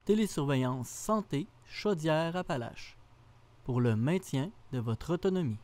Télésurveillance Santé Chaudière-Appalaches pour le maintien de votre autonomie.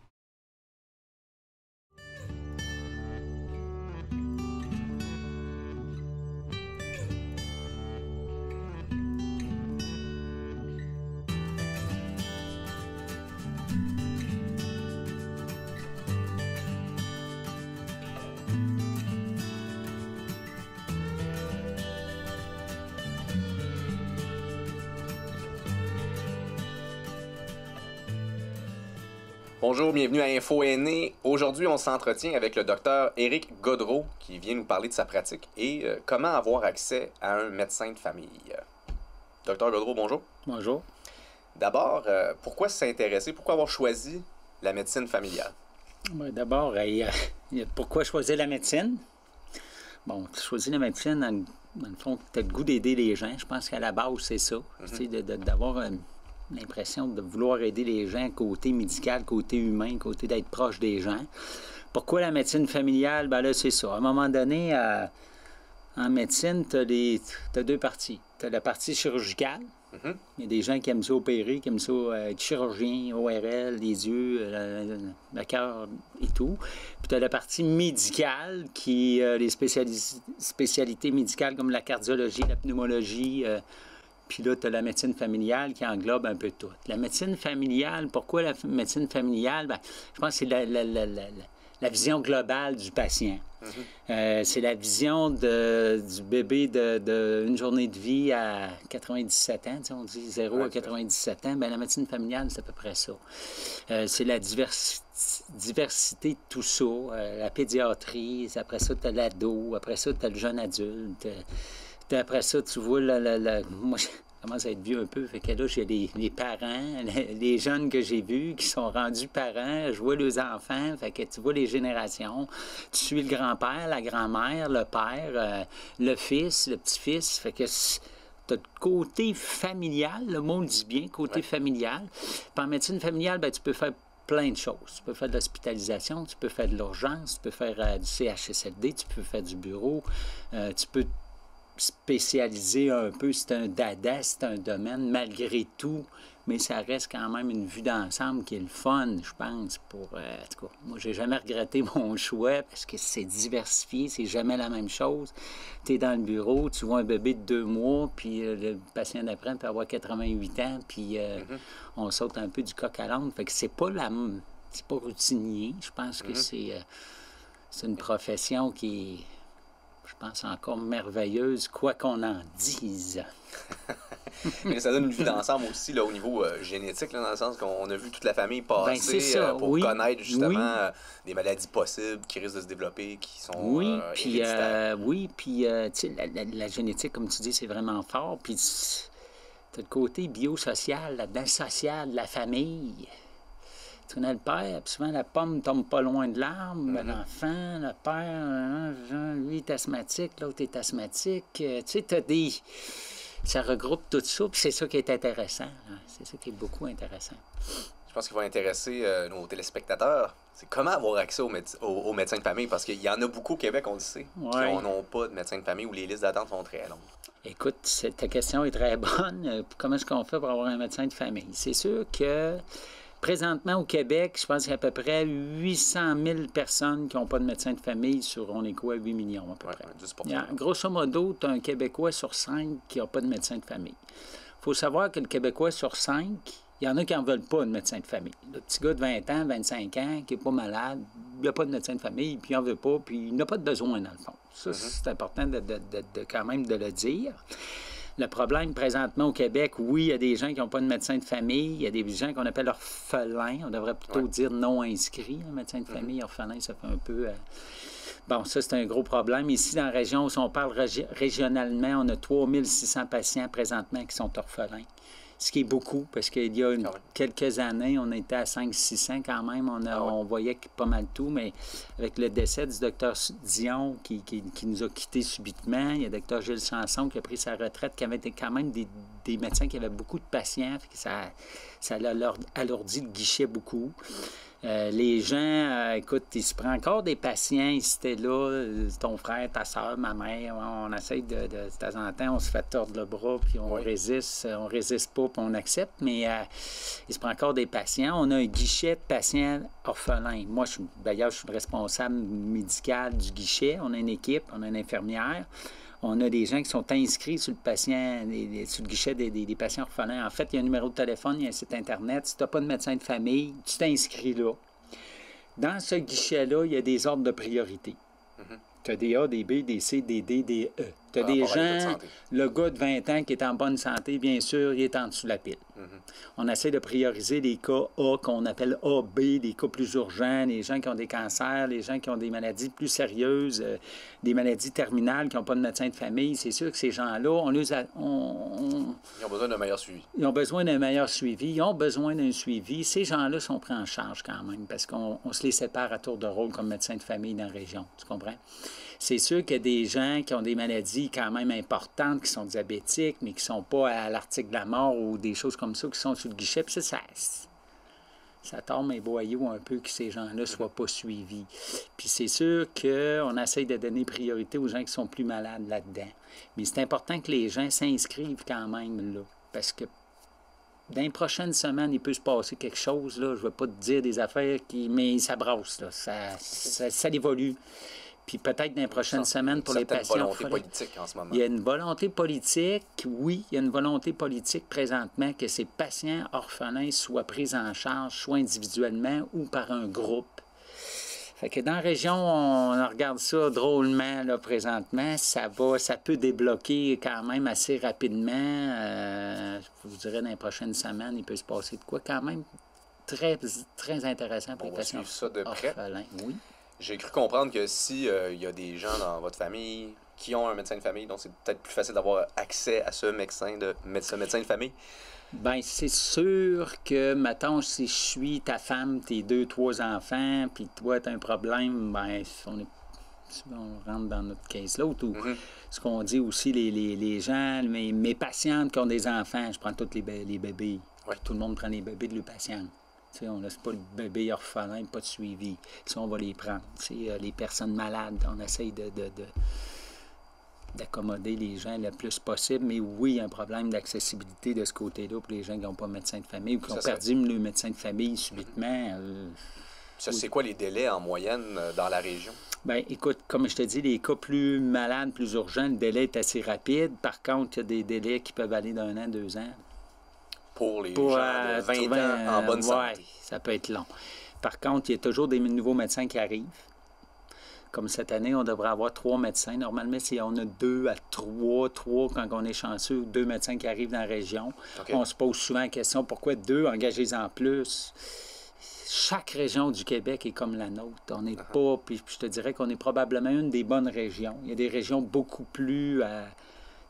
Bonjour, bienvenue à Info Aîné. Aujourd'hui, on s'entretient avec le docteur Éric Gaudreault qui vient nous parler de sa pratique et comment avoir accès à un médecin de famille. Docteur Gaudreault, bonjour. Bonjour. D'abord, pourquoi s'intéresser, pourquoi avoir choisi la médecine familiale? D'abord, pourquoi choisir la médecine? Bon, choisir la médecine, dans le fond, tu as le goût d'aider les gens. Je pense qu'à la base, c'est ça. D'avoir l'impression de vouloir aider les gens côté médical, côté humain, côté d'être proche des gens. Pourquoi la médecine familiale? Ben là, c'est ça. À un moment donné, en médecine, tu as deux parties. Tu as la partie chirurgicale. Il y a des gens qui aiment ça opérer, qui aiment ça être chirurgien, ORL, les yeux, le cœur et tout. Puis tu as la partie médicale, qui les spécialités médicales comme la cardiologie, la pneumologie. Puis là, tu as la médecine familiale qui englobe un peu tout. La médecine familiale, pourquoi la médecine familiale? Ben, je pense que c'est la vision globale du patient. C'est la vision du bébé d'une journée de vie à 97 ans. On dit 0 à 97 ans. Bien, la médecine familiale, c'est à peu près ça. C'est la diversité de tout ça. La pédiatrie, après ça, tu as l'ado. Après ça, tu as le jeune adulte. Après ça, tu vois, moi, je commence à être vieux un peu, fait que là, j'ai les parents, les jeunes que j'ai vus qui sont rendus parents, je vois les enfants, fait que tu vois les générations. Tu suis le grand-père, la grand-mère, le père, le fils, le petit-fils, fait que tu as le côté familial, le mot le dit bien, côté familial. Puis en médecine familiale, ben, tu peux faire plein de choses. Tu peux faire de l'hospitalisation, tu peux faire de l'urgence, tu peux faire du CHSLD, tu peux faire du bureau, tu peux spécialisé un peu, c'est un dada, c'est un domaine malgré tout, mais ça reste quand même une vue d'ensemble qui est le fun, je pense, pour, en tout cas, moi, j'ai jamais regretté mon choix parce que c'est diversifié, c'est jamais la même chose. Tu es dans le bureau, tu vois un bébé de 2 mois, puis le patient d'après peut avoir 88 ans, puis on saute un peu du coq à l'âne, fait que c'est pas routinier, je pense que c'est une profession qui est, je pense, encore merveilleuse, quoi qu'on en dise. Mais ça donne une vue d'ensemble aussi là, au niveau génétique, là, dans le sens qu'on a vu toute la famille passer pour connaître justement des maladies possibles qui risquent de se développer, qui sont héréditaires. Puis tu sais, la génétique, comme tu dis, c'est vraiment fort. Puis tu as le côté biosocial, là-dedans, social, la famille. Tu connais le père, puis souvent la pomme tombe pas loin de l'arbre, l'enfant, le père, lui est asthmatique, l'autre est asthmatique. Tu sais, ça regroupe tout ça, puis c'est ça qui est intéressant. Hein. C'est ça qui est beaucoup intéressant. Je pense qu'il va intéresser nos téléspectateurs. C'est comment avoir accès aux médecins de famille, parce qu'il y en a beaucoup au Québec, on le sait, qui n'ont pas de médecin de famille où les listes d'attente sont très longues. Écoute, ta question est très bonne. Comment est-ce qu'on fait pour avoir un médecin de famille? C'est sûr que présentement, au Québec, je pense qu'il y a à peu près 800 000 personnes qui n'ont pas de médecin de famille sur, on est quoi, 8 millions à peu près. 10%. Grosso modo, tu as un Québécois sur 5 qui n'a pas de médecin de famille. Il faut savoir que le Québécois sur 5, il y en a qui n'en veulent pas de médecin de famille. Le petit gars de 20 ans, 25 ans, qui n'est pas malade, il n'a pas de médecin de famille, puis il n'en veut pas, puis il n'a pas de besoin, dans le fond. Ça, c'est important quand même de le dire. Le problème présentement au Québec, oui, il y a des gens qui n'ont pas de médecin de famille, il y a des gens qu'on appelle orphelins, on devrait plutôt dire non inscrits. Un médecin de famille, orphelin, ça fait un peu... Bon, ça, c'est un gros problème. Ici, dans la région, si on parle régionalement, on a 3600 patients présentement qui sont orphelins. Ce qui est beaucoup, parce qu'il y a quelques années, on était à 500-600 quand même. On voyait pas mal tout, mais avec le décès du docteur Dion qui nous a quittés subitement, il y a le docteur Gilles Sanson qui a pris sa retraite, qui avait été quand même des médecins qui avaient beaucoup de patients, fait que ça alourdit le guichet beaucoup. Les gens, écoute, il se prend encore des patients, si t'es là, ton frère, ta soeur, ma mère, on essaye de temps en temps, on se fait tordre le bras, puis on résiste pas, puis on accepte, mais il se prend encore des patients. On a un guichet de patients orphelins. Moi, d'ailleurs, je suis le responsable médical du guichet. On a une équipe, on a une infirmière. On a des gens qui sont inscrits sur le guichet des patients orphelins. En fait, il y a un numéro de téléphone, il y a un site Internet. Si tu n'as pas de médecin de famille, tu t'inscris là. Dans ce guichet-là, il y a des ordres de priorité. Tu as des A, des B, des C, des D, des E. Tu as des gens, le gars de 20 ans qui est en bonne santé, bien sûr, il est en dessous de la pile. On essaie de prioriser les cas A qu'on appelle A, B, les cas plus urgents, les gens qui ont des cancers, les gens qui ont des maladies plus sérieuses, des maladies terminales, qui n'ont pas de médecin de famille. C'est sûr que ces gens-là, ils ont besoin d'un meilleur suivi. Ils ont besoin d'un meilleur suivi. Ils ont besoin d'un suivi. Ces gens-là sont pris en charge quand même parce qu'on se les sépare à tour de rôle comme médecin de famille dans la région. Tu comprends? C'est sûr qu'il y a des gens qui ont des maladies quand même importantes, qui sont diabétiques, mais qui ne sont pas à l'article de la mort ou des choses comme ça, qui sont sur le guichet. Puis ça tord mes boyaux un peu que ces gens-là ne soient pas suivis. Puis c'est sûr qu'on essaye de donner priorité aux gens qui sont plus malades là-dedans. Mais c'est important que les gens s'inscrivent quand même là, parce que dans les prochaines semaines, il peut se passer quelque chose. Là. Je ne vais pas te dire des affaires mais ça brasse. Là. Ça évolue. Puis peut-être dans les prochaines semaines, pour les patients... Il y a une volonté politique en ce moment. Il y a une volonté politique, oui, il y a une volonté politique présentement que ces patients orphelins soient pris en charge, soit individuellement ou par un groupe. Fait que dans la région, on regarde ça drôlement là, présentement. Ça peut débloquer quand même assez rapidement. Je vous dirais dans les prochaines semaines, il peut se passer de quoi quand même très, très intéressant pour les patients orphelins. Oui. J'ai cru comprendre que si y a des gens dans votre famille qui ont un médecin de famille, donc c'est peut-être plus facile d'avoir accès à ce médecin de famille. Bien, c'est sûr que, mettons, si je suis ta femme, tes 2, 3 enfants, puis toi, tu as un problème, bien, on rentre dans notre case l'autre. Ou ce qu'on dit aussi, les gens, mes patientes qui ont des enfants, je prends tous les bébés. Ouais. Tout le monde prend les bébés de leurs patientes. T'sais, on ne laisse pas le bébé orphelin, pas de suivi. Ça, on va les prendre. Les personnes malades, on essaye d'accommoder les gens le plus possible. Mais oui, il y a un problème d'accessibilité de ce côté-là pour les gens qui n'ont pas de médecin de famille ou qui ont perdu le médecin de famille subitement. C'est quoi les délais en moyenne dans la région? Bien, écoute, comme je te dis, les cas plus malades, plus urgents, le délai est assez rapide. Par contre, il y a des délais qui peuvent aller d'1 an, 2 ans. Pour les gens de 20 ans en bonne santé. Oui, ça peut être long. Par contre, il y a toujours des nouveaux médecins qui arrivent. Comme cette année, on devrait avoir 3 médecins. Normalement, si on a 2 à 3 quand on est chanceux, 2 médecins qui arrivent dans la région. Okay. On se pose souvent la question, pourquoi 2? Engagez-en plus. Chaque région du Québec est comme la nôtre. On n'est pas... Puis je te dirais qu'on est probablement une des bonnes régions. Il y a des régions beaucoup plus...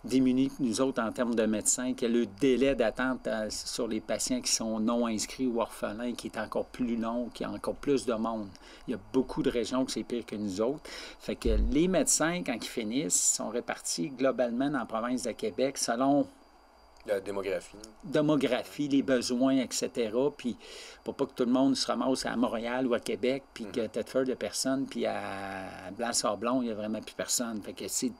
démunis que nous autres en termes de médecins, que le délai d'attente sur les patients qui sont non inscrits ou orphelins qui est encore plus long, qui a encore plus de monde. Il y a beaucoup de régions que c'est pire que nous autres. Fait que les médecins, quand ils finissent, sont répartis globalement dans la province de Québec selon... La démographie. Démographie, les besoins, etc. Puis pour pas que tout le monde se ramasse à Montréal ou à Québec, puis que Thetford, il n'y a personne, puis à Blanc-Sablon, il n'y a vraiment plus personne. Fait que c'est...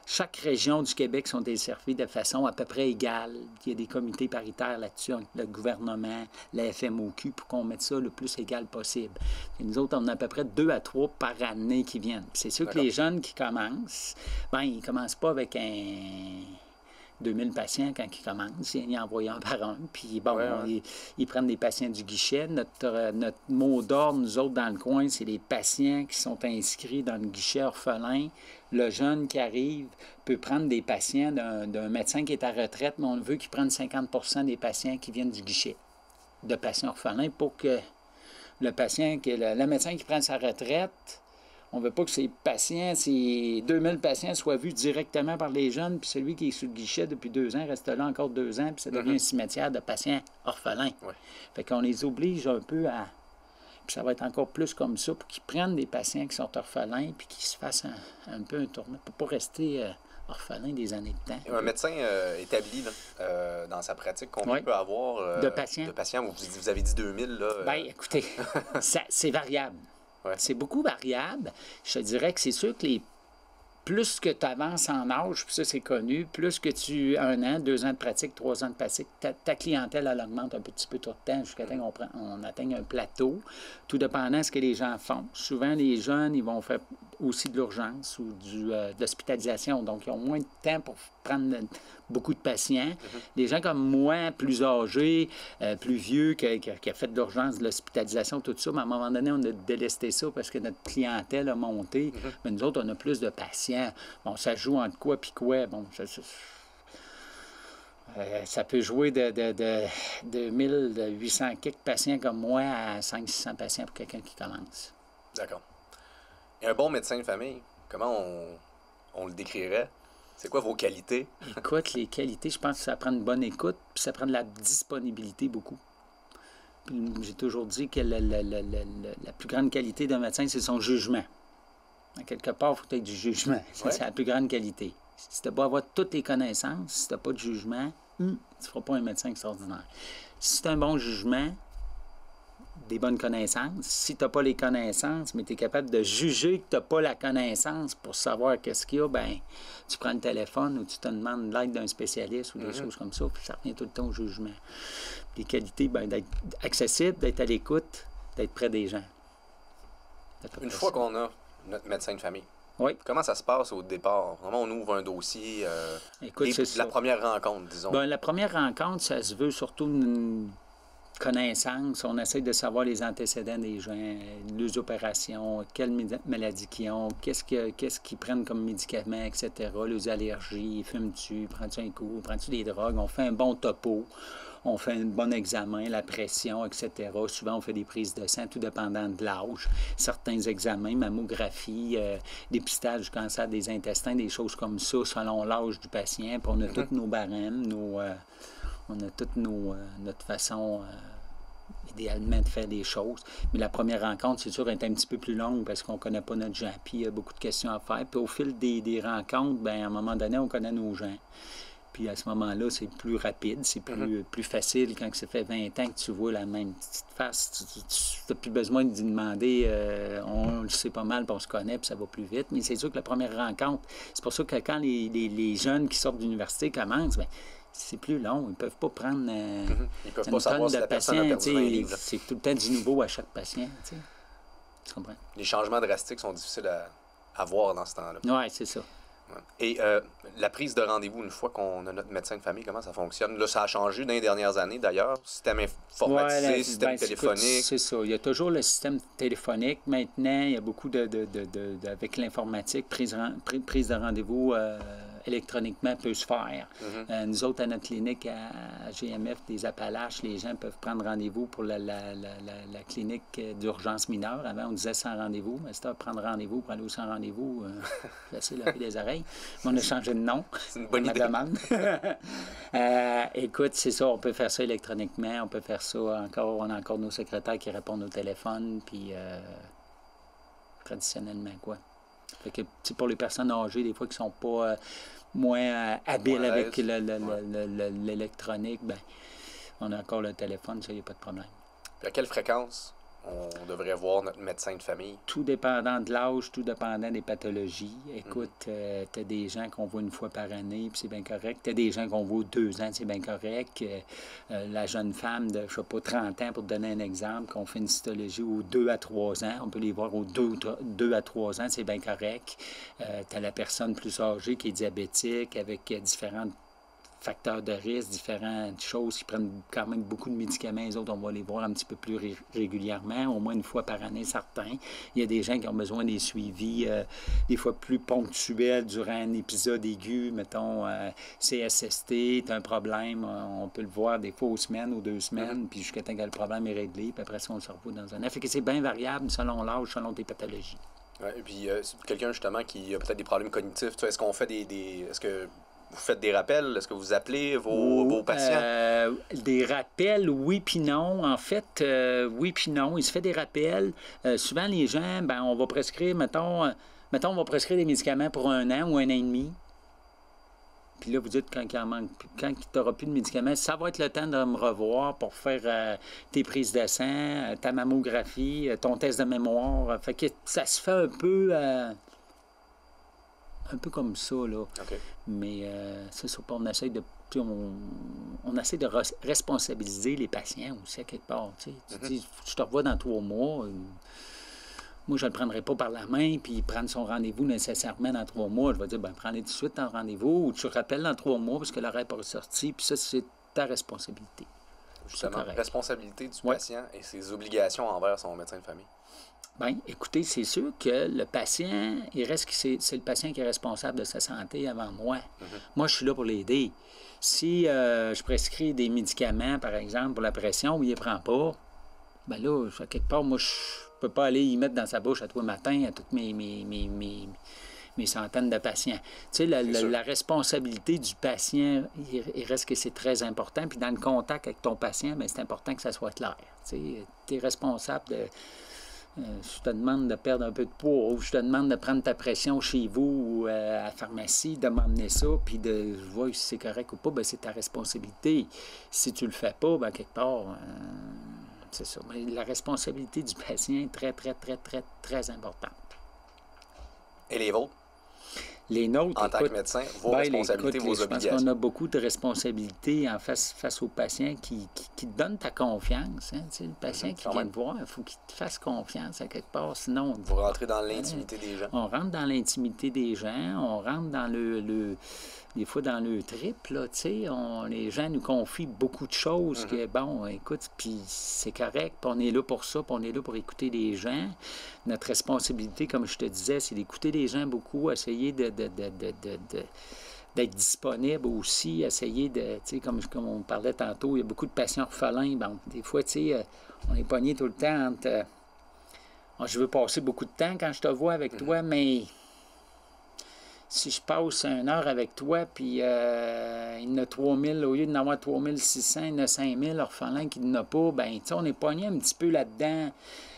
Chaque région du Québec sont desservies de façon à peu près égale. Il y a des comités paritaires là-dessus, le gouvernement, la FMOQ, pour qu'on mette ça le plus égal possible. Et nous autres, on a à peu près 2 à 3 par année qui viennent. C'est sûr que les jeunes qui commencent, bien, ils ne commencent pas avec 2000 patients quand ils commencent. Ils en envoient un par un. Puis, bon, ils prennent des patients du guichet. Notre mot d'ordre, nous autres, dans le coin, c'est les patients qui sont inscrits dans le guichet orphelin. Le jeune qui arrive peut prendre des patients d'un médecin qui est à retraite, mais on veut qu'il prenne 50% des patients qui viennent du guichet de patients orphelins pour que le patient, le médecin qui prend sa retraite, on ne veut pas que ces 2000 patients soient vus directement par les jeunes, puis celui qui est sur le guichet depuis 2 ans reste là encore 2 ans, puis ça devient un cimetière de patients orphelins. Ouais. Fait qu'on les oblige un peu à... Puis ça va être encore plus comme ça, pour qu'ils prennent des patients qui sont orphelins, puis qu'ils se fassent un peu un tournoi, pour ne pas rester orphelin des années de temps. Un médecin établi là, dans sa pratique, combien Oui. peut avoir De patients? De patients? Vous avez dit 2000, là. Bien, écoutez, c'est variable. Ouais. C'est beaucoup variable. Je te dirais que c'est sûr que plus que tu avances en âge, puis ça c'est connu, plus que tu as 1 an, 2 ans de pratique, 3 ans de pratique, ta clientèle elle augmente un petit peu tout le temps jusqu'à temps qu'on atteigne un plateau, tout dépendant de ce que les gens font. Souvent, les jeunes, ils vont faire aussi de l'urgence ou de l'hospitalisation, donc ils ont moins de temps pour prendre beaucoup de patients. Les gens comme moi, plus âgés, plus vieux, qui a fait de l'urgence, de l'hospitalisation, tout ça, mais à un moment donné, on a délesté ça parce que notre clientèle a monté. Mais nous autres, on a plus de patients. Bon, ça joue entre quoi puis quoi. Bon, ça peut jouer de 1800 quelques patients comme moi à 500-600 patients pour quelqu'un qui commence. D'accord. Et un bon médecin de famille, comment on le décrirait? C'est quoi vos qualités? Écoute, les qualités, je pense que ça prend une bonne écoute, puis ça prend de la disponibilité beaucoup. Puis j'ai toujours dit que la plus grande qualité d'un médecin, c'est son jugement. À quelque part, il faut que tu aies du jugement. Ouais. C'est la plus grande qualité. Si tu n'as pas avoir toutes les connaissances, si tu n'as pas de jugement, tu ne feras pas un médecin extraordinaire. Si tu as un bon jugement, des bonnes connaissances, si tu n'as pas les connaissances, mais tu es capable de juger que tu n'as pas la connaissance pour savoir qu'est-ce qu'il y a, bien, tu prends le téléphone ou tu te demandes l'aide d'un spécialiste ou des choses comme ça, puis ça revient tout le temps au jugement. Les qualités, bien, d'être accessible, d'être à l'écoute, d'être près des gens. Une fois qu'on a notre médecin de famille, oui. comment ça se passe au départ? Comment on ouvre un dossier? Écoute, c'est la ça. première rencontre, disons. Bien, la première rencontre, ça se veut surtout une connaissance. On essaie de savoir les antécédents des gens, les opérations, quelles maladies qu'ils ont, qu'est-ce qu'ils prennent comme médicaments, etc., les allergies, fumes-tu, prends-tu un coup, prends-tu des drogues. On fait un bon topo. On fait un bon examen, la pression, etc. Souvent, on fait des prises de sang, tout dépendant de l'âge. Certains examens, mammographie, dépistage du cancer des intestins, des choses comme ça, selon l'âge du patient. Puis on a tous nos barèmes, on a toute notre façon, idéalement, de faire des choses. Mais la première rencontre, c'est sûr, est un petit peu plus longue parce qu'on ne connaît pas notre gens. Puis il y a beaucoup de questions à faire. Puis au fil des rencontres, bien, à un moment donné, on connaît nos gens. Puis à ce moment-là, c'est plus rapide, c'est plus facile quand ça fait 20 ans que tu vois la même petite face. Tu n'as plus besoin d'y demander. On le sait pas mal, puis on se connaît, puis ça va plus vite. Mais c'est sûr que la première rencontre, c'est pour ça que quand les jeunes qui sortent de l'université commencent, bien, c'est plus long. Ils ne peuvent pas prendre Ils peuvent une pas savoir tonne si de la personne a patients. perdu 20 livres. C'est tout le temps du nouveau à chaque patient. Tu comprends? Les changements drastiques sont difficiles à voir dans ce temps-là. Oui, c'est ça. Ouais. Et la prise de rendez-vous, une fois qu'on a notre médecin de famille, comment ça fonctionne? Là, ça a changé dans les dernières années, d'ailleurs. Système informatisé, Ouais, système téléphonique. C'est ça. Il y a toujours le système téléphonique. Maintenant, il y a beaucoup avec l'informatique, prise de rendez-vous électroniquement peut se faire. Nous autres, à notre clinique à GMF des Appalaches, les gens peuvent prendre rendez-vous pour la clinique d'urgence mineure. Avant, on disait sans rendez-vous. Mais c'est prendre rendez-vous pour aller au sans rendez-vous. C'est laver les oreilles. Mais on a changé de nom. C'est une bonne idée. Demande. Écoute, c'est ça. On peut faire ça électroniquement. On peut faire ça encore. On a encore nos secrétaires qui répondent au téléphone. Puis, traditionnellement, quoi. Fait que, pour les personnes âgées, des fois, qui sont pas moins habiles avec l'électronique, ben, on a encore le téléphone, ça, il n'y a pas de problème. Puis à quelle fréquence on devrait voir notre médecin de famille? Tout dépendant de l'âge, tout dépendant des pathologies. Écoute, tu as des gens qu'on voit une fois par année, puis c'est bien correct. Tu as des gens qu'on voit 2 ans, c'est bien correct. La jeune femme de, je sais pas, 30 ans, pour te donner un exemple, qu'on fait une cytologie aux 2 à 3 ans, on peut les voir aux 2 à 3 ans, c'est bien correct. Tu as la personne plus âgée qui est diabétique, avec différentes facteurs de risque, différentes choses qui prennent quand même beaucoup de médicaments. Les autres, on va les voir un petit peu plus régulièrement, au moins une fois par année, certains. Il y a des gens qui ont besoin des suivis des fois plus ponctuels durant un épisode aigu, mettons CSST, tu as un problème, on peut le voir des fois aux semaines ou 2 semaines, puis jusqu'à temps que le problème est réglé, puis après ça, on le revoit dans un an. Fait que c'est bien variable selon l'âge, selon tes pathologies. Ouais, et puis, quelqu'un, justement, qui a peut-être des problèmes cognitifs, est-ce qu'on fait est-ce que vous faites des rappels? Est-ce que vous appelez vos patients? Des rappels, oui puis non. En fait, oui puis non. Il se fait des rappels. Souvent, les gens, ben, on va prescrire, mettons, on va prescrire des médicaments pour 1 an ou 1 an et demi. Puis là, vous dites quand il en manque, quand tu n'auras plus de médicaments, ça va être le temps de me revoir pour faire tes prises de sang, ta mammographie, ton test de mémoire. Fait que ça se fait un peu comme ça, là. OK. Mais c'est ça, on essaie de... On essaie de responsabiliser les patients aussi, à quelque part. Tu dis, je te revois dans 3 mois. Moi, je ne le prendrai pas par la main, puis prendre son rendez-vous nécessairement dans 3 mois. Je vais dire, ben prends-le tout de suite ton rendez-vous, ou tu rappelles dans 3 mois parce que l'horaire n'est pas ressorti, puis ça, c'est ta responsabilité. Justement, responsabilité du patient et ses obligations envers son médecin de famille. Bien, écoutez, c'est sûr que le patient, c'est le patient qui est responsable de sa santé avant moi. Moi, je suis là pour l'aider. Si je prescris des médicaments, par exemple, pour la pression, ou il ne les prend pas, bien là, à quelque part, moi, je ne peux pas aller y mettre dans sa bouche à tous les matins, à toutes mes centaines de patients. Tu sais, la responsabilité du patient, il reste que c'est très important. Puis dans le contact avec ton patient, bien, c'est important que ça soit clair. Tu es responsable de... je te demande de perdre un peu de poids, ou je te demande de prendre ta pression chez vous ou à la pharmacie, de m'emmener ça, puis de voir si c'est correct ou pas, bien, c'est ta responsabilité. Si tu le fais pas, bien, quelque part, c'est ça. Mais la responsabilité du patient est très, très, très, très, très importante. Et les vôtres? Les nôtres, en tant que médecin, vos responsabilités, vos obligations. Je pense qu'on a beaucoup de responsabilités en face au patient qui te donne ta confiance. Hein? Tu sais, le patient qui vient te voir, il faut qu'il te fasse confiance à quelque part. Sinon, vous rentrez dans l'intimité des gens. On rentre dans l'intimité des gens, on rentre dans des fois dans le trip, là, tu sais, les gens nous confient beaucoup de choses que, bon, écoute, puis c'est correct, puis on est là pour ça, puis on est là pour écouter les gens. Notre responsabilité, comme je te disais, c'est d'écouter les gens beaucoup, essayer d'être disponible aussi, essayer de, tu sais, comme on parlait tantôt, il y a beaucoup de patients orphelins, bon, des fois, tu sais, on est pogné tout le temps entre, je veux passer beaucoup de temps quand je te vois avec toi, mais... Si je passe 1 heure avec toi, puis il y en a 3000, au lieu d'en avoir 3600, il y en a 5000 orphelins qui n'en ont pas, bien, tu sais, on est pogné un petit peu là-dedans.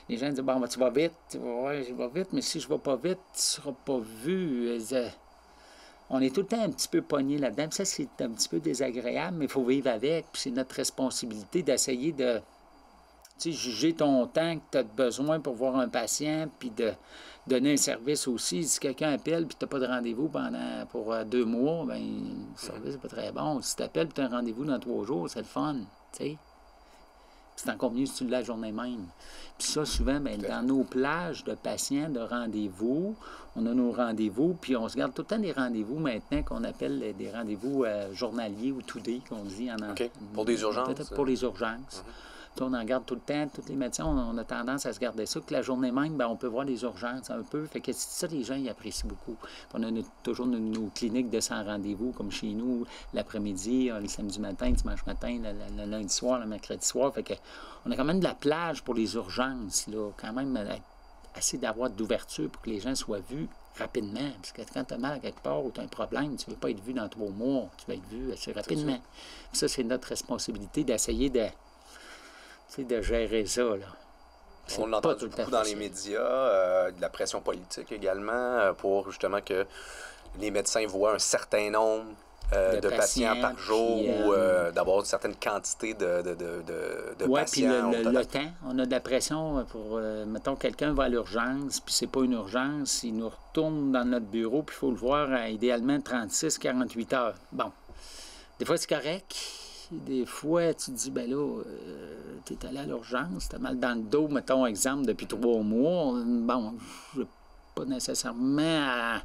Les gens disent, bon, ben, tu vas vite. Ouais, je vais vite, mais si je ne vais pas vite, tu ne seras pas vu. On est tout le temps un petit peu pogné là-dedans. Puis ça, c'est un petit peu désagréable, mais il faut vivre avec. Puis c'est notre responsabilité d'essayer de juger ton temps que tu as besoin pour voir un patient, puis de donner un service aussi. Si quelqu'un appelle puis tu n'as pas de rendez-vous pour 2 mois, bien, le service n'est pas très bon. Si tu appelles et tu as un rendez-vous dans 3 jours, c'est le fun, tu sais. C'est encore mieux si tu l'as la journée même. Puis ça, souvent, bien, dans nos plages de patients de rendez-vous, on a nos rendez-vous, puis on se garde tout le temps des rendez-vous maintenant qu'on appelle des rendez-vous journaliers ou to-day, qu'on dit en anglais. Pour des urgences? Peut-être pour les urgences. On en garde tout le temps, tous les médecins, on a tendance à se garder ça, que la journée même, bien, on peut voir les urgences un peu. Fait que ça, les gens, ils apprécient beaucoup. On a toujours nos cliniques de 100 rendez-vous, comme chez nous, l'après-midi, le samedi matin, le dimanche matin, le lundi soir, le mercredi soir. Fait que on a quand même de la plage pour les urgences, là, quand même assez d'avoir d'ouverture pour que les gens soient vus rapidement. Parce que quand tu as mal à quelque part ou tu as un problème, tu ne veux pas être vu dans 3 mois, tu vas être vu assez rapidement. Ça, c'est notre responsabilité d'essayer de gérer ça, là. On l'entend beaucoup dans les médias, de la pression politique également, pour justement que les médecins voient un certain nombre de patients par jour ou d'avoir une certaine quantité de patients. Oui, puis le temps. On a de la pression pour, mettons, quelqu'un va à l'urgence, puis c'est pas une urgence, il nous retourne dans notre bureau, puis il faut le voir idéalement 36-48 heures. Bon, des fois, c'est correct. Des fois, tu te dis, ben là, tu es allé à l'urgence, tu as mal dans le dos, mettons, exemple, depuis 3 mois. Bon, je n'ai pas nécessairement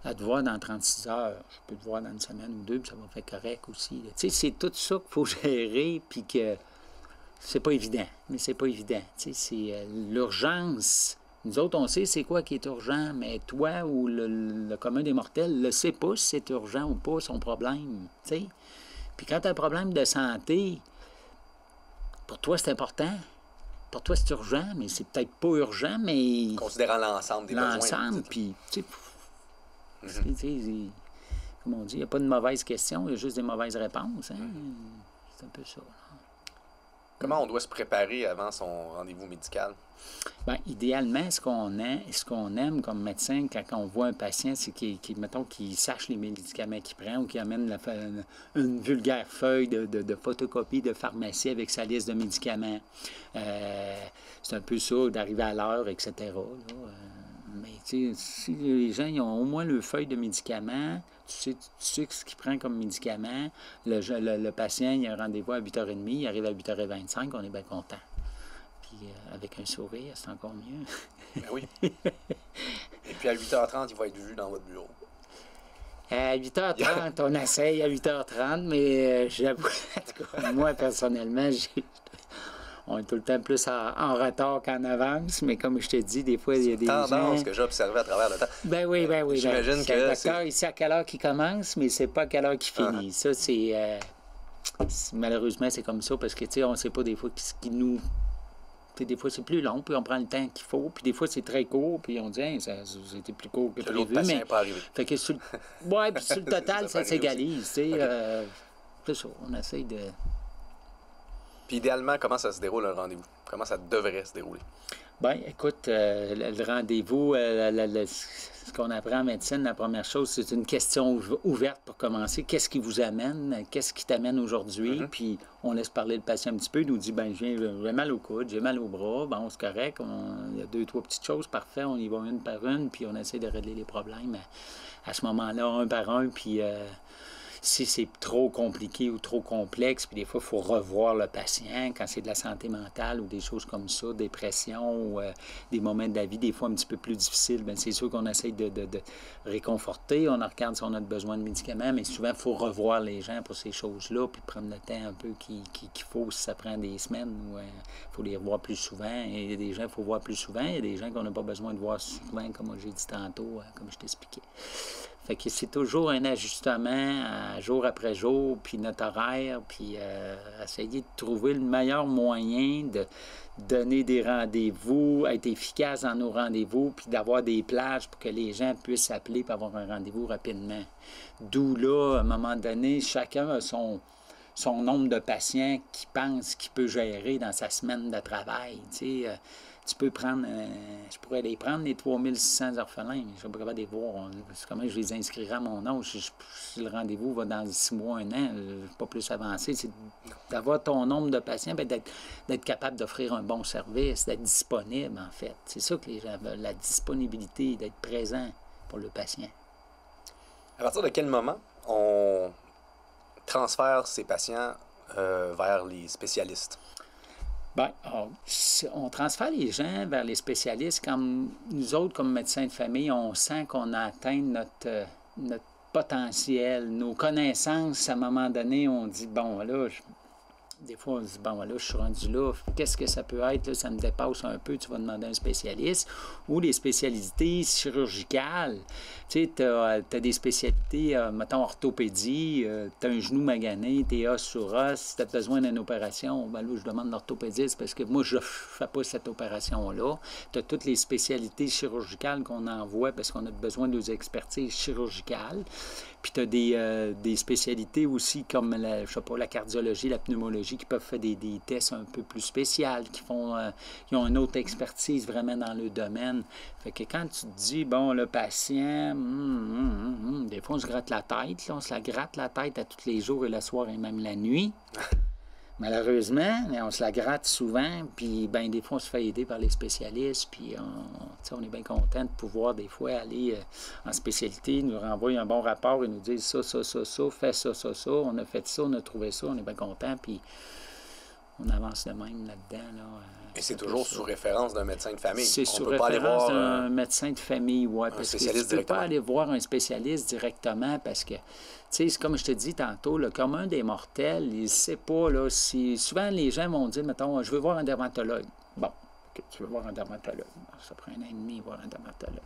à te voir dans 36 heures. Je peux te voir dans une semaine ou 2, puis ça va faire correct aussi. Tu sais, c'est tout ça qu'il faut gérer, puis que c'est pas évident. Mais c'est pas évident. Tu sais, c'est l'urgence. Nous autres, on sait c'est quoi qui est urgent, mais toi ou le commun des mortels ne sait pas si c'est urgent ou pas, son problème. Tu sais. Puis quand tu as un problème de santé, pour toi, c'est important. Pour toi, c'est urgent, mais c'est peut-être pas urgent, mais... Considérant l'ensemble des besoins. L'ensemble, puis, tu sais, comme on dit, il n'y a pas de mauvaise question, il y a juste des mauvaises réponses. Hein? C'est un peu ça. Là. Comment on doit se préparer avant son rendez-vous médical? Bien, idéalement, ce qu'on aime comme médecin quand on voit un patient, c'est qu'il sache les médicaments qu'il prend ou qu'il amène une vulgaire feuille de photocopie de pharmacie avec sa liste de médicaments. C'est un peu ça, d'arriver à l'heure, etc. là. Mais tu sais, si les gens ils ont au moins le feuille de médicaments, tu sais ce qu'il prend comme médicament, le patient, il a un rendez-vous à 8h30, il arrive à 8h25, on est bien content. Puis avec un sourire, c'est encore mieux. Ben oui. Et puis à 8h30, il va être vu dans votre bureau. À 8h30, on essaye à 8h30, mais j'avoue, en tout cas, moi, personnellement, on est tout le temps plus en retard qu'en avance, mais comme je te dis, des fois, il y a des tendance gens... que j'ai observé à travers le temps. Ben oui. J'imagine que le docteur, il sait à quelle heure qu'il commence, mais c'est pas à quelle heure qu'il finit. Ça, malheureusement, c'est comme ça, parce que, tu sais, on ne sait pas des fois ce qui nous... Des fois, c'est plus long, puis on prend le temps qu'il faut. Puis des fois, c'est très court, puis on dit hey, ça a été plus court que prévu. L'autre patient n'est pas arrivé. Fait que sur le total, ça s'égalise. Okay. C'est ça, on essaye de... Puis idéalement, comment ça se déroule un rendez-vous? Comment ça devrait se dérouler? Bien, écoute, le rendez-vous, ce qu'on apprend en médecine, la première chose, c'est une question ouverte pour commencer. Qu'est-ce qui vous amène? Qu'est-ce qui t'amène aujourd'hui? Puis on laisse parler le patient un petit peu. Il nous dit, bien, j'ai mal au coude, j'ai mal au bras. Bon, c'est correct. Il y a 2-3 petites choses. Parfait, on y va une par une, puis on essaie de régler les problèmes à ce moment-là, un par un. Puis si c'est trop compliqué ou trop complexe, puis des fois, il faut revoir le patient quand c'est de la santé mentale ou des choses comme ça, dépression ou des moments de la vie des fois un petit peu plus difficiles, bien, c'est sûr qu'on essaie de réconforter, on regarde si on a besoin de médicaments, mais souvent, il faut revoir les gens pour ces choses-là, puis prendre le temps un peu qu'il faut si ça prend des semaines, ou il faut les revoir plus souvent. Et il y a des gens qu'il faut voir plus souvent, il y a des gens qu'on n'a pas besoin de voir souvent, comme j'ai dit tantôt, comme je t'expliquais. Fait que c'est toujours un ajustement jour après jour, puis notre horaire, puis essayer de trouver le meilleur moyen de donner des rendez-vous, être efficace dans nos rendez-vous, puis d'avoir des plages pour que les gens puissent s'appeler pour avoir un rendez-vous rapidement. D'où là, à un moment donné, chacun a son nombre de patients qu'il pense qu'il peut gérer dans sa semaine de travail. Tu sais, tu peux prendre, je pourrais les prendre, les 3600 orphelins, mais je ne suis pas capable de les voir. Comment je les inscrirai à mon nom? Si le rendez-vous va dans 6 mois, 1 an, je ne vais pas plus avancer. C'est d'avoir ton nombre de patients, d'être capable d'offrir un bon service, d'être disponible, en fait. C'est ça que les gens veulent, la disponibilité, d'être présent pour le patient. À partir de quel moment on transfère ces patients vers les spécialistes? Bien, on transfère les gens vers les spécialistes. Comme nous autres, comme médecins de famille, on sent qu'on a atteint notre potentiel, nos connaissances. À un moment donné, on dit, bon, là, des fois, on se dit, bon, là, je suis rendu là, qu'est-ce que ça peut être? Là, ça me dépasse un peu, tu vas demander à un spécialiste. Ou les spécialités chirurgicales. Tu sais, tu as des spécialités, mettons, orthopédie, tu as un genou magané, tu es os sur os, tu as besoin d'une opération, ben là, je demande l'orthopédiste parce que moi, je ne fais pas cette opération-là. Tu as toutes les spécialités chirurgicales qu'on envoie parce qu'on a besoin de nos expertises chirurgicales. Puis tu as des spécialités aussi comme la cardiologie, la pneumologie, qui peuvent faire des tests un peu plus spéciaux, qui ont une autre expertise vraiment dans le domaine. Fait que quand tu te dis, bon, le patient, des fois on se gratte la tête, là, on se la gratte la tête à tous les jours et le soir et même la nuit. Malheureusement, mais on se la gratte souvent, puis ben des fois, on se fait aider par les spécialistes, puis on est bien content de pouvoir, des fois, aller en spécialité, nous renvoyer un bon rapport et nous dire ça, fais ça, on a fait ça, on a trouvé ça, on est bien content, puis on avance de même là-dedans. Là, et c'est toujours sous référence d'un médecin de famille. C'est sous référence d'un médecin de famille, oui. Parce que tu ne peux pas aller voir un spécialiste directement parce que, tu sais, c'est comme je te dis tantôt, le commun des mortels, il ne sait pas, là, si... Souvent, les gens vont dire, mettons, je veux voir un dermatologue. Bon, okay, tu veux voir un dermatologue. Ça prend 1 an et demi voir un dermatologue.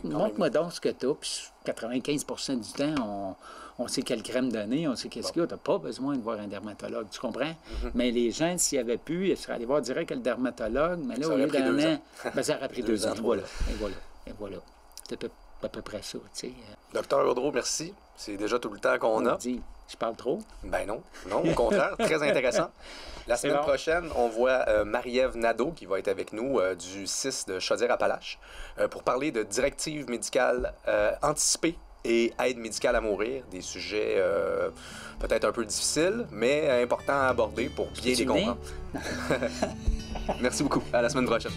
Montre-moi donc ce que tu as, puis 95% du temps, on sait quelle crème donner, on sait qu'est-ce qu'il y a. Tu n'as pas besoin de voir un dermatologue, tu comprends? Mais les gens, s'ils avaient pu, ils seraient allés voir direct le dermatologue, mais là, au lieu d'un an, ben, ça aurait pris 2 ans. Et voilà. C'est à peu près ça, tu sais. Docteur Gaudreau, merci. C'est déjà tout le temps qu'on a. Dit. Je parle trop? Ben non, non, au contraire, très intéressant. La semaine prochaine, on voit Marie-Ève Nadeau qui va être avec nous du CIS de Chaudière-Appalaches pour parler de directives médicales anticipées et aide médicale à mourir, des sujets peut-être un peu difficiles, mais importants à aborder pour bien les comprendre. Merci beaucoup. À la semaine prochaine.